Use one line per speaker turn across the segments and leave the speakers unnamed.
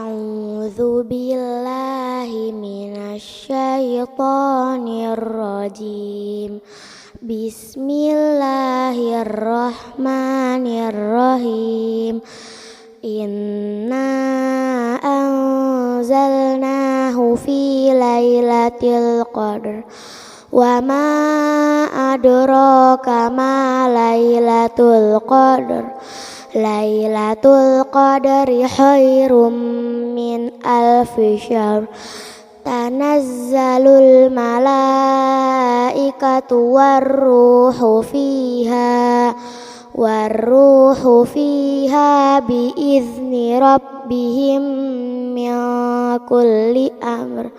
A'udzu billahi minasyaitonir rajim. Bismillahirrahmanirrahim. Inna anzalnahu fi lailatul qadr. Wa ma adraka ma lailatul qadr. Lailatul qadri khairum min alfi syahr. Tanazzalul malaikatu warruhu fiha biizni rabbihim min kulli amr.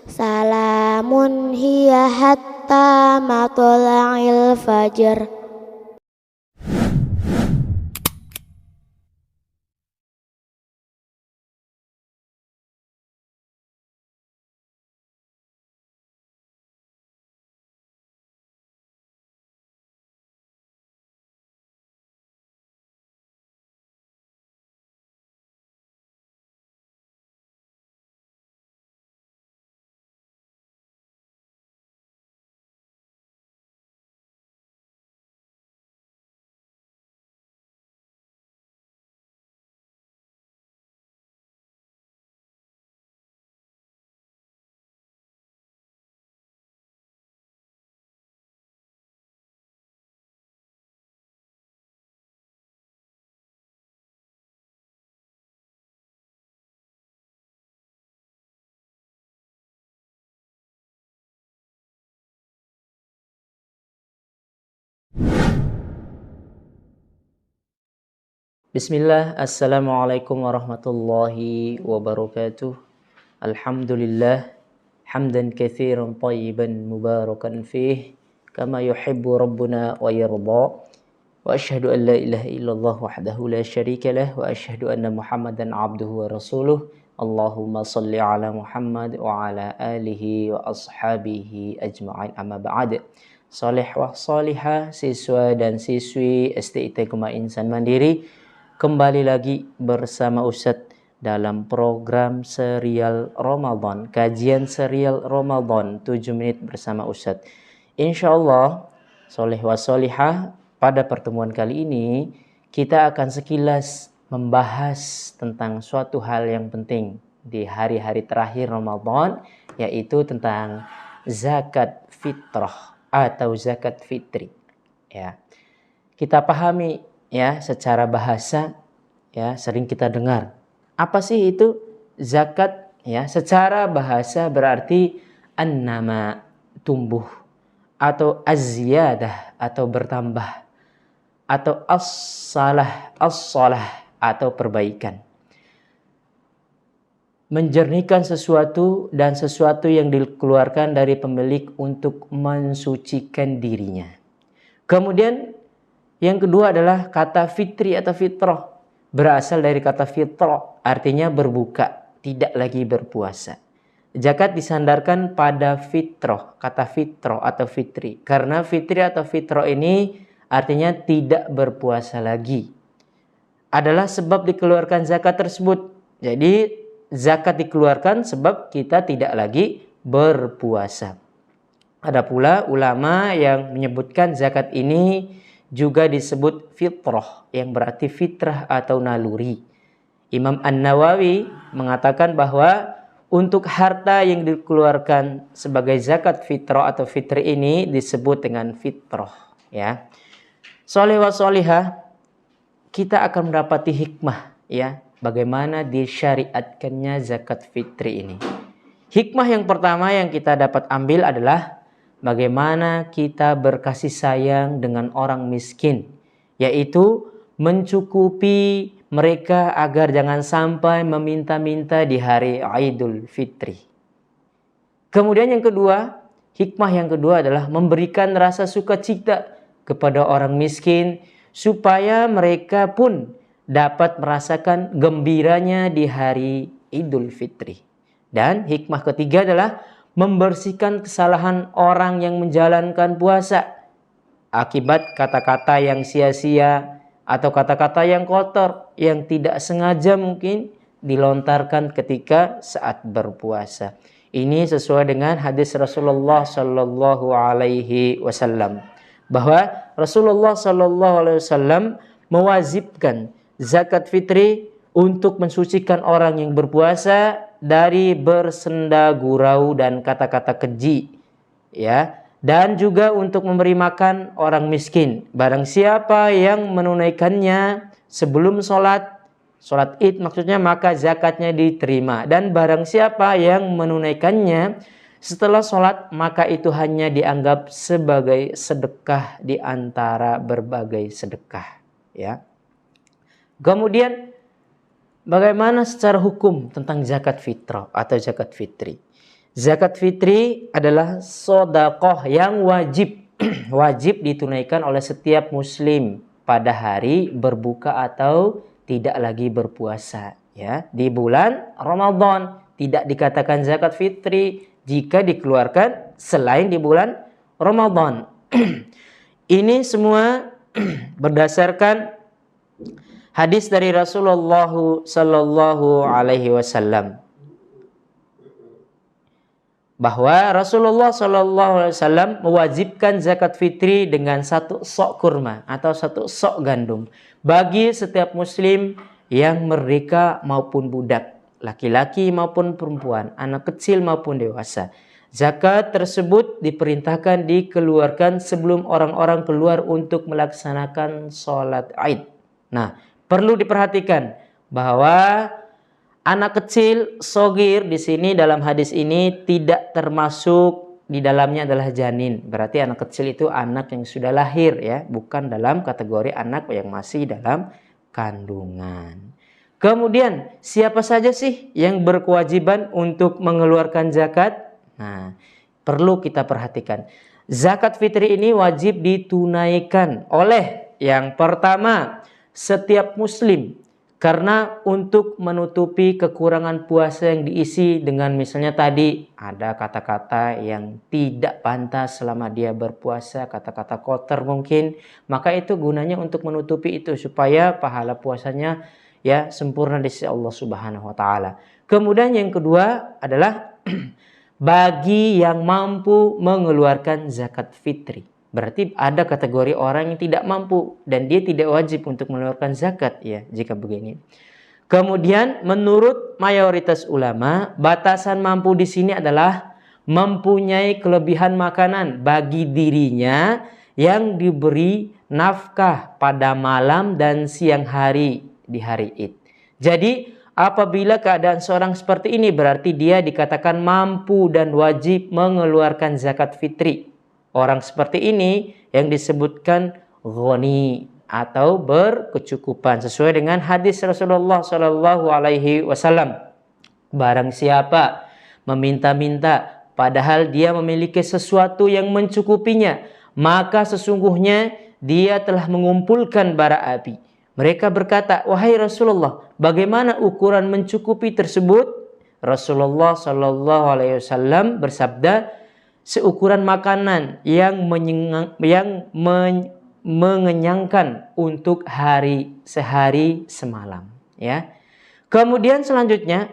Salamun hiya hatta matla'il fajr.
Bismillah, Assalamualaikum warahmatullahi wabarakatuh. Alhamdulillah, hamdan katsiran tayyiban mubarakan fih, kama yuhibbu rabbuna wa yarda. Wa asyhadu an la ilaha illallah wahdahu la syarika lah, wa asyhadu anna Muhammadan abduhu wa rasuluh. Allahumma salli ala Muhammad wa ala alihi wa ashabihi ajma'in, amma ba'd. Salih wa salihah, siswa dan siswi STIT Kema Insan Mandiri, kembali lagi bersama Ustadz dalam program serial Ramadan, kajian serial Ramadan 7 menit bersama Ustadz. Insyaallah, soleh wa solihah, pada pertemuan kali ini kita akan sekilas membahas tentang suatu hal yang penting di hari-hari terakhir Ramadan, yaitu tentang zakat fitrah atau zakat fitri. Ya, kita pahami ya secara bahasa, ya sering kita dengar. Apa sih itu zakat? Ya, secara bahasa berarti annama, tumbuh, atau az-ziyadah, atau bertambah, atau as-salah atau perbaikan. Menjernihkan sesuatu dan sesuatu yang dikeluarkan dari pemilik untuk mensucikan dirinya. Kemudian yang kedua adalah kata fitri atau fitrah. Berasal dari kata fitrah, artinya berbuka, tidak lagi berpuasa. Zakat disandarkan pada fitrah, kata fitrah atau fitri. Karena fitri atau fitrah ini artinya tidak berpuasa lagi. Adalah sebab dikeluarkan zakat tersebut. Jadi zakat dikeluarkan sebab kita tidak lagi berpuasa. Ada pula ulama yang menyebutkan zakat ini juga disebut fitrah, yang berarti fitrah atau naluri. Imam An-Nawawi mengatakan bahwa untuk harta yang dikeluarkan sebagai zakat fitrah atau fitri ini disebut dengan fitrah. Ya, soleh wa solihah, kita akan mendapati hikmah, ya, bagaimana disyariatkannya zakat fitri ini. Hikmah yang pertama yang kita dapat ambil adalah bagaimana kita berkasih sayang dengan orang miskin, yaitu mencukupi mereka agar jangan sampai meminta-minta di hari Idul Fitri. Kemudian yang kedua, hikmah yang kedua adalah memberikan rasa sukacita kepada orang miskin supaya mereka pun dapat merasakan gembiranya di hari Idul Fitri. Dan hikmah ketiga adalah membersihkan kesalahan orang yang menjalankan puasa akibat kata-kata yang sia-sia atau kata-kata yang kotor yang tidak sengaja mungkin dilontarkan ketika saat berpuasa. Ini sesuai dengan hadis Rasulullah Sallallahu Alaihi Wasallam, bahwa Rasulullah Sallallahu Alaihi Wasallam mewajibkan zakat fitri untuk mensucikan orang yang berpuasa dari bersenda gurau dan kata-kata keji, ya, dan juga untuk memberi makan orang miskin. Barang siapa yang menunaikannya sebelum sholat Id maksudnya, maka zakatnya diterima. Dan barang siapa yang menunaikannya setelah sholat, maka itu hanya dianggap sebagai sedekah di antara berbagai sedekah, ya. Kemudian bagaimana secara hukum tentang zakat fitrah atau zakat fitri? Zakat fitri adalah sedekah yang wajib ditunaikan oleh setiap muslim pada hari berbuka atau tidak lagi berpuasa, ya. Di bulan Ramadan tidak dikatakan zakat fitri jika dikeluarkan selain di bulan Ramadan. Ini semua berdasarkan hadis dari Rasulullah Sallallahu Alaihi Wasallam, bahwa Rasulullah Sallallahu Alaihi Wasallam mewajibkan zakat fitri dengan 1 sok kurma atau 1 sok gandum bagi setiap muslim yang merdeka maupun budak, laki-laki maupun perempuan, anak kecil maupun dewasa. Zakat tersebut diperintahkan dikeluarkan sebelum orang-orang keluar untuk melaksanakan sholat Id. Nah, perlu diperhatikan bahwa anak kecil sogir di sini dalam hadis ini tidak termasuk di dalamnya adalah janin. Berarti anak kecil itu anak yang sudah lahir, ya, bukan dalam kategori anak yang masih dalam kandungan. Kemudian siapa saja sih yang berkewajiban untuk mengeluarkan zakat? Nah, perlu kita perhatikan. Zakat fitri ini wajib ditunaikan oleh yang pertama setiap muslim, karena untuk menutupi kekurangan puasa yang diisi dengan misalnya tadi ada kata-kata yang tidak pantas selama dia berpuasa, kata-kata kotor mungkin, maka itu gunanya untuk menutupi itu supaya pahala puasanya, ya, sempurna di sisi Allah Subhanahu wa taala. Kemudian yang kedua adalah bagi yang mampu mengeluarkan zakat fitri. Berarti ada kategori orang yang tidak mampu dan dia tidak wajib untuk mengeluarkan zakat, ya, jika begini. Kemudian menurut mayoritas ulama, batasan mampu di sini adalah mempunyai kelebihan makanan bagi dirinya yang diberi nafkah pada malam dan siang hari di hari Id. Jadi apabila keadaan seorang seperti ini, berarti dia dikatakan mampu dan wajib mengeluarkan zakat fitri. Orang seperti ini yang disebutkan ghani atau berkecukupan sesuai dengan hadis Rasulullah Sallallahu Alaihi Wasallam. Barang siapa meminta-minta padahal dia memiliki sesuatu yang mencukupinya, maka sesungguhnya dia telah mengumpulkan bara api. Mereka berkata, wahai Rasulullah, bagaimana ukuran mencukupi tersebut? Rasulullah Sallallahu Alaihi Wasallam bersabda, seukuran makanan yang mengenyangkan untuk sehari semalam, ya. Kemudian selanjutnya,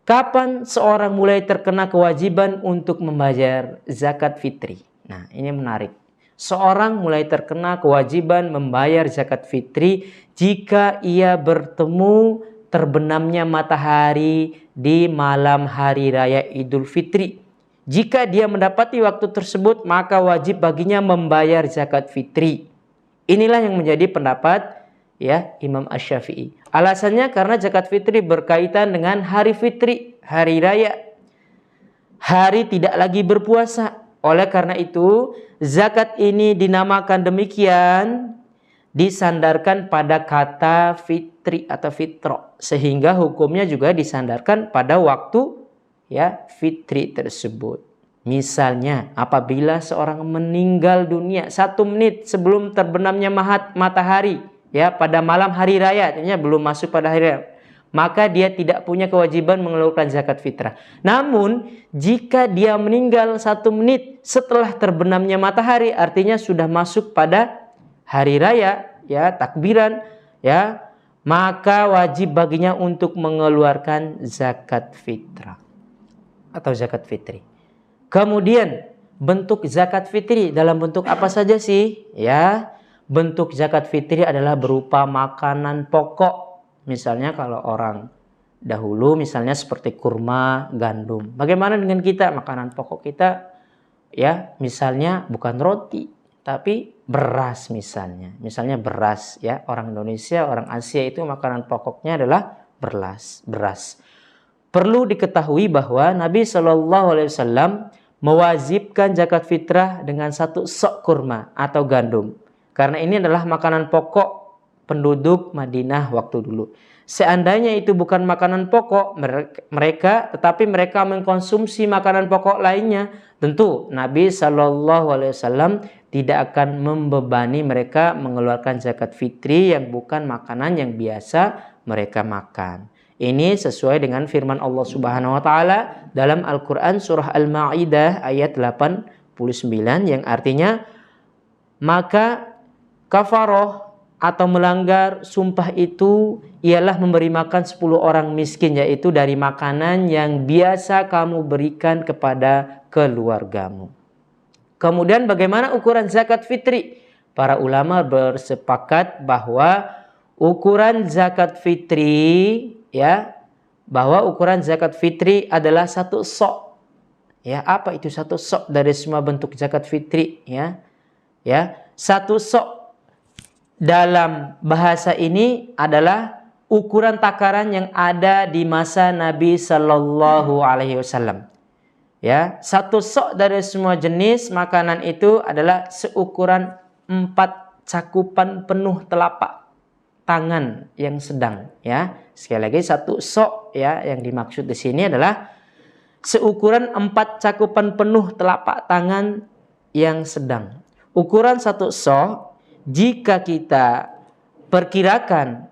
kapan seorang mulai terkena kewajiban untuk membayar zakat fitri? Nah, ini menarik. Seorang mulai terkena kewajiban membayar zakat fitri jika ia bertemu terbenamnya matahari di malam hari raya Idul Fitri. Jika dia mendapati waktu tersebut, maka wajib baginya membayar zakat fitri. Inilah yang menjadi pendapat, ya, Imam Asy-Syafi'i. Alasannya karena zakat fitri berkaitan dengan hari fitri, hari raya. Hari tidak lagi berpuasa. Oleh karena itu, zakat ini dinamakan demikian disandarkan pada kata fitri atau fitro, sehingga hukumnya juga disandarkan pada waktu, ya, fitri tersebut. Misalnya apabila seorang meninggal dunia 1 menit sebelum terbenamnya matahari, ya, pada malam hari raya, artinya belum masuk pada hari raya, maka dia tidak punya kewajiban mengeluarkan zakat fitrah. Namun jika dia meninggal 1 menit setelah terbenamnya matahari, artinya sudah masuk pada hari raya, ya, takbiran, ya, maka wajib baginya untuk mengeluarkan zakat fitrah atau zakat fitri. Kemudian bentuk zakat fitri dalam bentuk apa saja sih? Ya, bentuk zakat fitri adalah berupa makanan pokok. Misalnya kalau orang dahulu misalnya seperti kurma, gandum. Bagaimana dengan kita? Makanan pokok kita ya, misalnya bukan roti, tapi beras misalnya. Misalnya beras ya, orang Indonesia, orang Asia itu makanan pokoknya adalah beras. Perlu diketahui bahwa Nabi SAW mewajibkan zakat fitrah dengan 1 sok kurma atau gandum. Karena ini adalah makanan pokok penduduk Madinah waktu dulu. Seandainya itu bukan makanan pokok tetapi mereka mengkonsumsi makanan pokok lainnya, tentu Nabi SAW tidak akan membebani mereka mengeluarkan zakat fitri yang bukan makanan yang biasa mereka makan. Ini sesuai dengan firman Allah Subhanahu wa taala dalam Al-Qur'an surah Al-Maidah ayat 89 yang artinya, maka kafaroh atau melanggar sumpah itu ialah memberi makan 10 orang miskin, yaitu dari makanan yang biasa kamu berikan kepada keluargamu. Kemudian bagaimana ukuran zakat fitri? Para ulama bersepakat bahwa ukuran zakat fitri adalah 1 sok. Ya, apa itu 1 sok dari semua bentuk zakat fitri? Ya, 1 sok dalam bahasa ini adalah ukuran takaran yang ada di masa Nabi Sallallahu Alaihi Wasallam. Ya, 1 sok dari semua jenis makanan itu adalah seukuran 4 cakupan penuh telapak tangan yang sedang. Ya, sekali lagi 1 sok ya, yang dimaksud di sini adalah seukuran 4 cakupan penuh telapak tangan yang sedang. Ukuran 1 sok jika kita perkirakan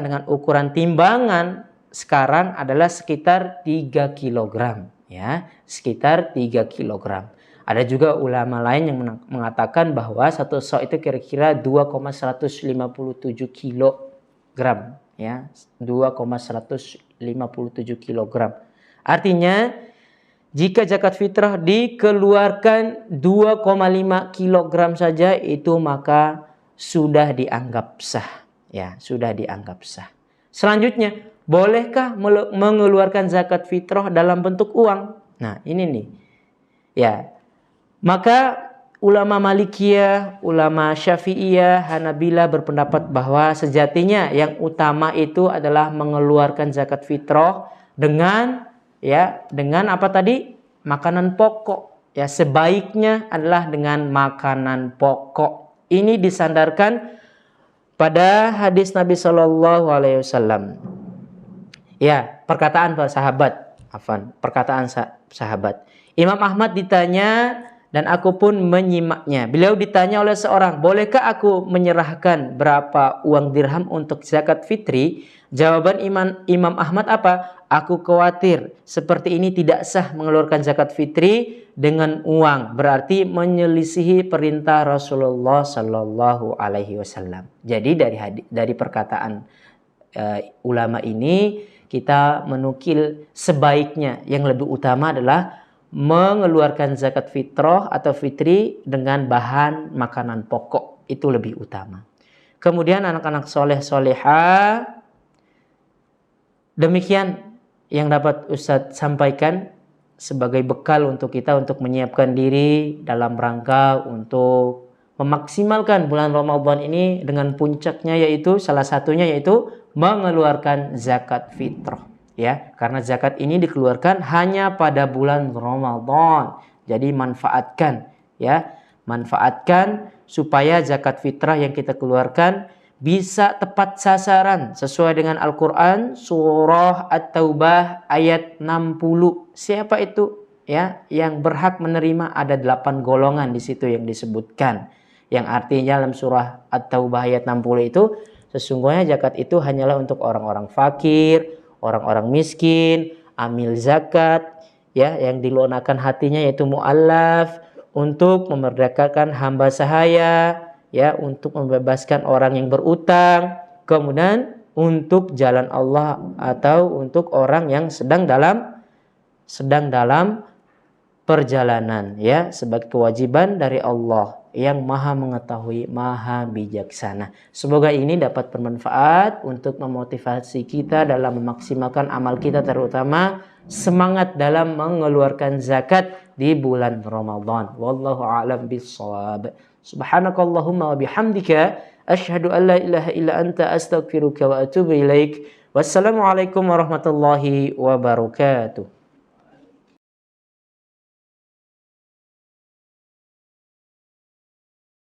dengan ukuran timbangan sekarang adalah sekitar 3 kg ya, sekitar 3 kg. Ada juga ulama lain yang mengatakan bahwa 1 sok itu kira-kira 2,157 kg ya, 2,157 kg. Artinya jika zakat fitrah dikeluarkan 2,5 kg saja itu maka sudah dianggap sah ya, sudah dianggap sah. Selanjutnya, bolehkah mengeluarkan zakat fitrah dalam bentuk uang? Nah, ini nih. Ya. Maka ulama Malikiyah, ulama Syafi'iyah, Hanabilah berpendapat bahwa sejatinya yang utama itu adalah mengeluarkan zakat fitrah dengan apa tadi? Makanan pokok. Ya, sebaiknya adalah dengan makanan pokok. Ini disandarkan pada hadis Nabi Shallallahu Alaihi Wasallam. Ya, perkataan sahabat. Imam Ahmad ditanya dan aku pun menyimaknya. Beliau ditanya oleh seorang, bolehkah aku menyerahkan berapa uang dirham untuk zakat fitri? Jawaban Imam Ahmad apa? Aku khawatir seperti ini tidak sah mengeluarkan zakat fitri dengan uang. Berarti menyelisihi perintah Rasulullah Sallallahu Alaihi Wasallam. Jadi dari perkataan ulama ini kita menukil sebaiknya yang lebih utama adalah mengeluarkan zakat fitrah atau fitri dengan bahan makanan pokok, itu lebih utama. Kemudian anak-anak soleh soleha, demikian yang dapat Ustadz sampaikan sebagai bekal untuk kita untuk menyiapkan diri dalam rangka untuk memaksimalkan bulan Ramadan ini dengan puncaknya yaitu salah satunya yaitu mengeluarkan zakat fitrah. Ya, karena zakat ini dikeluarkan hanya pada bulan Ramadan. Jadi manfaatkan supaya zakat fitrah yang kita keluarkan bisa tepat sasaran sesuai dengan Al-Qur'an surah At-Taubah ayat 60. Siapa itu? Ya, yang berhak menerima ada 8 golongan di situ yang disebutkan. Yang artinya dalam surah At-Taubah ayat 60 itu sesungguhnya zakat itu hanyalah untuk orang-orang fakir, orang-orang miskin, amil zakat, ya, yang dilunakan hatinya yaitu mu'allaf, untuk memerdekakan hamba sahaya, ya, untuk membebaskan orang yang berutang, kemudian untuk jalan Allah atau untuk orang yang sedang dalam perjalanan, ya, sebagai kewajiban dari Allah yang maha mengetahui, maha bijaksana. Semoga ini dapat bermanfaat untuk memotivasi kita dalam memaksimalkan amal kita, terutama semangat dalam mengeluarkan zakat di bulan Ramadan. Wallahu a'lam bishawab. Subhanakallahumma wa bihamdika asyhadu an la ilaha illa anta astaghfiruka wa atubu ilaik. Wassalamualaikum warahmatullahi wabarakatuh.